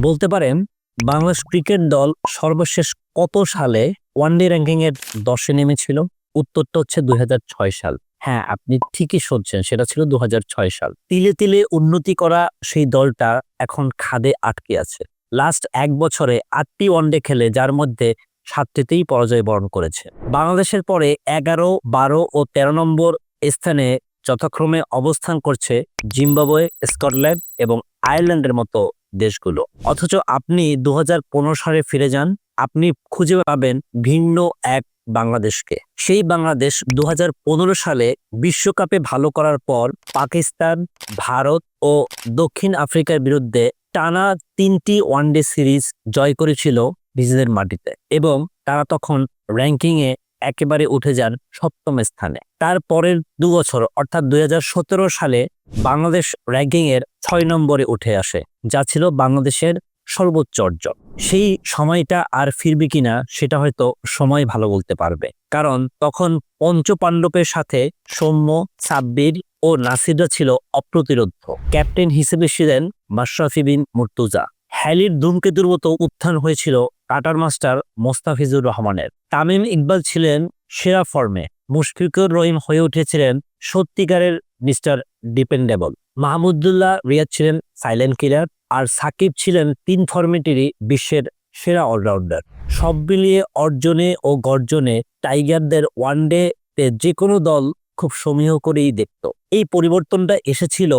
বলতে পারেন বাংলাদেশ ক্রিকেট দল সর্বশেষ কত সালে ওয়ানডে র্যাঙ্কিং এর 10-এ নেমেছিল? উত্তরটা হচ্ছে 2006 সাল। হ্যাঁ, আপনি ঠিকই শুনছেন, সেটা ছিল 2006 সাল। তিলে তিলে উন্নতি করা সেই দলটা এখন খাদে আটকে আছে। লাস্ট 1 বছরে 8টি ওয়ানডে খেলে, যার মধ্যে 7টিতেই পরাজয় বরণ করেছে। বাংলাদেশের পরে 11, 12 ও 13 নম্বর স্থানে যথাক্রমে অবস্থান করছে জিম্বাবুয়ে, স্কটল্যান্ড এবং আয়ারল্যান্ডের মতো দেশগুলো। অথচ আপনি 2015 সালে ফিরে যান, আপনি খুঁজে পাবেন ভিন্ন এক বাংলাদেশকে। সেই বাংলাদেশ 2015 সালে বিশ্বকাপে ভালো করার পর পাকিস্তান, ভারত ও দক্ষিণ আফ্রিকার বিরুদ্ধে টানা 3টি ওয়ানডে সিরিজ জয় করেছিল নিজেদের মাটিতে, এবং তারা তখন র্যাঙ্কিংয়ে একেবারে উঠে যান 7ম স্থানে। তার পরের 2 বছর অর্থাৎ 2017 সালে বাংলাদেশ র্যাঙ্কিংয়ের 6 নম্বরে উঠে আসে, যা ছিল বাংলাদেশের সর্বোচ্চ অর্জন। সেই সময়টা আর ফিরবে কিনা সেটা হয়তো সময় ভালো বলতে পারবে, কারণ তখন পঞ্চপাণ্ডবের সাথে সৌম্য, সাব্বির ও নাসিররা ছিল অপ্রতিরোধ্য। ক্যাপ্টেন হিসেবে ছিলেন মাশরাফি বিন মুর্তজা। হ্যালির ধূমকেতুর মতো উত্থান হয়েছিল কাটার মাস্টার মোস্তাফিজুর রহমানের। তামিম ইকবাল ছিলেন সেরা ফর্মে। মুশফিকুর রহিম হয়ে উঠেছিলেন সত্যিকারের মিস্টার ডিপেন্ডেবল। মাহমুদুল্লাহ রিয়াদ ছিলেন সাইলেন্ট কিলার, আর সাকিব ছিলেন 3 ফরম্যাটেরই বিশ্বের সেরা অলরাউন্ডার। সব মিলিয়ে অর্জনে ও গর্জনে টাইগারদের ওয়ানডেতে যে কোনো দল খুব সমীহ করেই দেখত। এই পরিবর্তনটা এসেছিল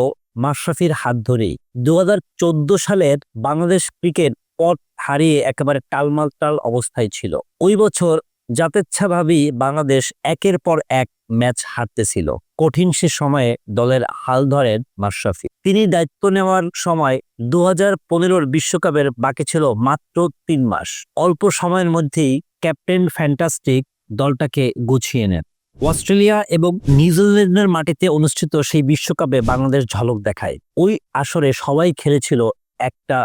মাশরাফির হাত ধরেই। 2014 সালের বাংলাদেশ ক্রিকেট পথ হারিয়ে একেবারে টালমাটাল অবস্থায় ছিল। ওই বছর যথেচ্ছাভাবেই বাংলাদেশ একের পর এক ম্যাচ হারতেছিল। কঠিন সে সময়ে দলের হাল ধরেন মাশরাফি। তিনি দায়িত্ব নেওয়ার সময় 2015 বিশ্বকাপের বাকি ছিল মাত্র 3 মাস। অল্প সময়ের মধ্যেই ক্যাপ্টেন ফ্যান্টাস্টিক দলটাকে গুছিয়ে নেন। অস্ট্রেলিয়া এবং নিউজিল্যান্ডের মাটিতে অনুষ্ঠিত সেই বিশ্বকাপে বাংলাদেশ ঝলক দেখায়। ওই আসরে সবাই খেলেছিল একটা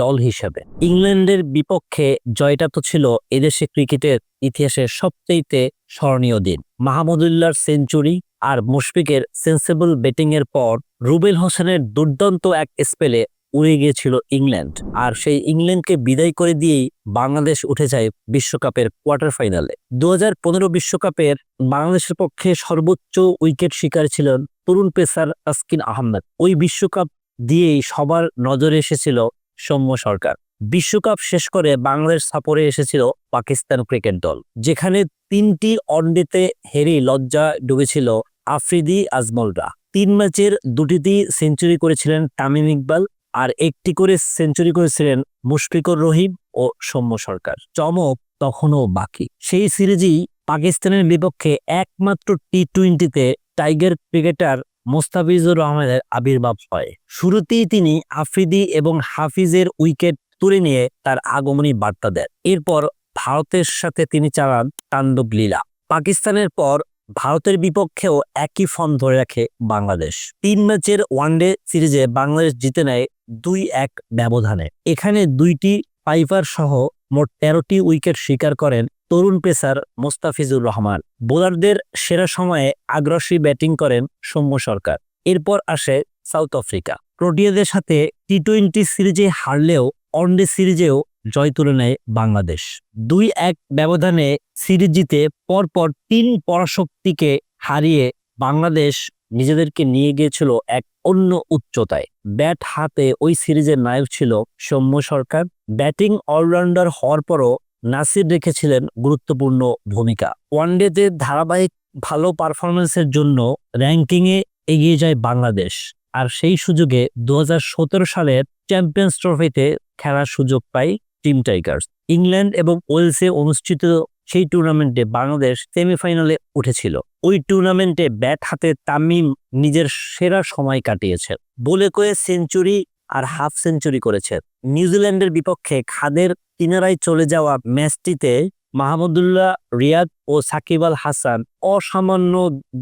দল হিসেবে। ইংল্যান্ডের বিপক্ষে জয়টা তো ছিল এদেশে ক্রিকেটের ইতিহাসের সবচেয়ে স্মরণীয় দিন। মাহমুদুল্লাহর সেঞ্চুরি আর মুশফিকের সেন্সেবল ব্যাটিং এর পর রুবেল হোসেনের দুর্দান্ত এক স্পেলে উড়ে গিয়েছিল ইংল্যান্ড, আর সেই ইংল্যান্ডকে বিদায় করে দিয়েই বাংলাদেশ উঠে যায় বিশ্বকাপের কোয়ার্টার ফাইনালে। 2015 বিশ্বকাপের বাংলাদেশের পক্ষে সর্বোচ্চ উইকেট শিকার ছিলেন তরুণ পেসার তাসকিন আহমেদ। ওই বিশ্বকাপ দিয়েই সবার নজরে এসেছিল সৌম্য সরকার। বিশ্বকাপ শেষ করে বাংলাদেশ সফরে এসেছিল পাকিস্তান ক্রিকেট দল, যেখানে 3টি ওয়ানডেতে হেরে লজ্জা ডুবেছিল আফ্রিদি আজমলরা। 3 ম্যাচের 2টিতেই সেঞ্চুরি করেছিলেন তামিম ইকবাল, আর 1টি করে সেঞ্চুরি করেছিলেন মুশফিকুর রহিম ও সৌম্য সরকার। চমক তখনও বাকি। সেই সিরিজেই পাকিস্তানের বিপক্ষে একমাত্র টি-20তে টাইগার ক্রিকেটার মোস্তাফিজুর রহমানের আবির্ভাব হয়। শুরুতেই তিনি আফ্রিদি এবং হাফিজের উইকেট তুলে নিয়ে তার আগমনী বার্তা দেন। এরপর ভারতের সাথে তিনি চালান তাণ্ডব লীলা। পাকিস্তানের পর ভারতের বিপক্ষেও একই ফর্ম ধরে রাখে বাংলাদেশ। 3 ম্যাচের ওয়ানডে সিরিজে বাংলাদেশ জিতে নেয় 2-1 ব্যবধানে। এখানে 2টি ফাইভার সহ মোট 13টি উইকেট শিকার করেন তরুণ পেসার মোস্তাফিজুর রহমান। বোলারদের সেরা সময়ে আগ্রাসী ব্যাটিং করেন সৌম্য সরকার। এরপর আসে সাউথ আফ্রিকা। প্রোটিয়াদের সাথে টি-20 সিরিজে হারলেও ওয়ানডে সিরিজেও জয় তুলে নেয় বাংলাদেশ। 2-1 ব্যবধানে সিরিজ জিতে পরপর 3 পরাশক্তিকে হারিয়ে বাংলাদেশ নিজেদেরকে নিয়ে গিয়েছিল এক অন্য উচ্চতায়। ব্যাট হাতে ওই সিরিজের নায়ক ছিল সৌম্য সরকার। ব্যাটিং অলরাউন্ডার হওয়ার পরও নাসির রেখেছিলেন গুরুত্বপূর্ণ ভূমিকা। ওয়ানডেতে ধারাবাহিক ভালো পারফরমেন্সের জন্য র্যাঙ্কিংয়ে এগিয়ে যায় বাংলাদেশ, আর সেই সুযোগে 2017 সালের চ্যাম্পিয়ন্স ট্রফিতে খেলার সুযোগ পায় টিম টাইগার্স। ইংল্যান্ড এবং ওয়েলসে অনুষ্ঠিত সেই টুর্নামেন্টে বাংলাদেশ সেমিফাইনালে উঠেছিল। ওই টুর্নামেন্টে ব্যাট হাতে তামিম নিজের সেরা সময় কাটিয়েছেন। বলে কয়ে সেঞ্চুরি আর হাফ সেঞ্চুরি করেছেন। নিউজিল্যান্ডের বিপক্ষে খাদের কিনারায় চলে যাওয়া ম্যাচটিতে মাহমুদুল্লাহ রিয়াদ ও সাকিব আল হাসান অসামান্য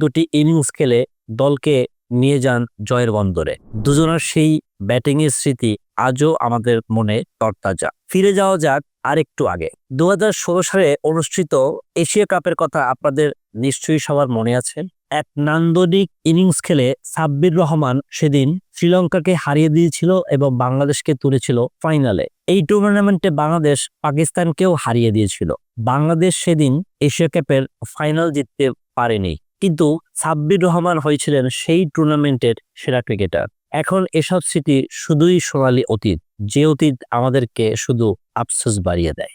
2টি ইনিংস খেলে দলকে নিয়ে যান জয়ের বন্দরে। দুজনের সেই ব্যাটিংয়ের স্মৃতি আজও আমাদের মনে তরতাজা। ফিরে যাওয়া যাক আরেকটু আগে। 2016 সালে অনুষ্ঠিত এশিয়া কাপের কথা আপনাদের নিশ্চয়ই সবার মনে আছে। এক নান্দনিক ইনিংস খেলে সাব্বির রহমান সেদিন শ্রীলঙ্কাকে হারিয়ে দিয়েছিল এবং বাংলাদেশকে তুলেছিল ফাইনালে। এই টুর্নামেন্টে বাংলাদেশ পাকিস্তানকেও হারিয়ে দিয়েছিল। বাংলাদেশ সেদিন এশিয়া কাপের ফাইনাল জিততে পারেনি, কিন্তু সাব্বির রহমান হয়েছিলেন সেই টুর্নামেন্টের সেরা ক্রিকেটার। এখন এসব স্মৃতি শুধুই সোনালী অতীত, যে অতীত আমাদেরকে শুধু আফসোস বাড়িয়ে দেয়।